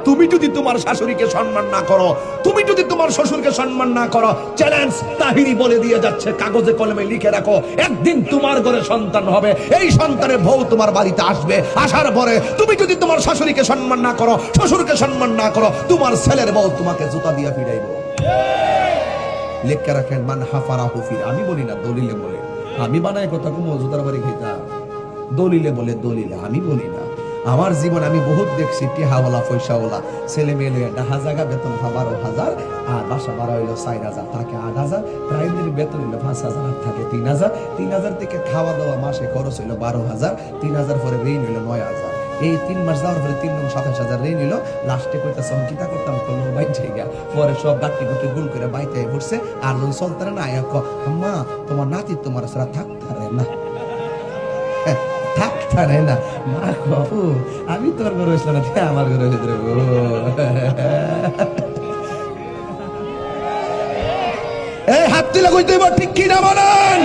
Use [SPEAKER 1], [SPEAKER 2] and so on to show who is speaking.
[SPEAKER 1] তুমি যদি তোমার শাশুড়িকে সম্মান না করো, তুমি যদি তোমার শ্বশুরকে সম্মান না করো, চ্যালেঞ্জ তাহিরি বলে দিয়ে যাচ্ছে, কাগজে কলমে লিখে রাখো, একদিন তোমার ঘরে সন্তান হবে, এই সন্তানের বউ তোমার বাড়িতে আসবে, আসার পরে তুমি যদি তোমার শাশুড়িকে সম্মান না করো, শ্বশুরকে সম্মান না করো, তোমার ছেলের বউ তোমাকে জুতা দিয়ে ফিরাইব। লিখে রাখেন, মান হাফারা হুফির। আমি বলি না, দলিলে বলে। আমি বানাই কথা কম জুতার বাড়ি খেতাম, দলিলে বলে, দলিলে। আমি বলি না। আমার জীবন আমি বহুত দেখছি, টিহাওয়ালা পয়সাওয়ালা ছেলে মেয়ে লইয়া 10,000 বেতন 12,000, আর বাসা ভাড়া হইলো 4,000, থাকে 8,000, প্রাইমারি বেতন হইলো 5,000, আর থাকে 3,000। 3,000 থেকে খাওয়া দাওয়া মাসে খরচ হইলো 12,000, 3,000 পরে ঋণ হইলো 9,000। এই 3 মাস যাওয়ার পরে 3 গুণ 27,000 ঋণ হইলো। লাস্টে কইতাছে কিতা করতাম, কোনো বাইতে গিয়া পরে সব গাটি গুটি গুল করে বাইতে পড়ছে। আর যদি চলতারে না আয়া আম্মা তোমার নাতি তোমার সারা থাকতারে না, থাকতারে না। মা বাবু আমি তোর ঘরে হইছিল না, আমার ঘরে হইতে রে। এই হাত তুলে কইতে ঠিক কি না বলেন?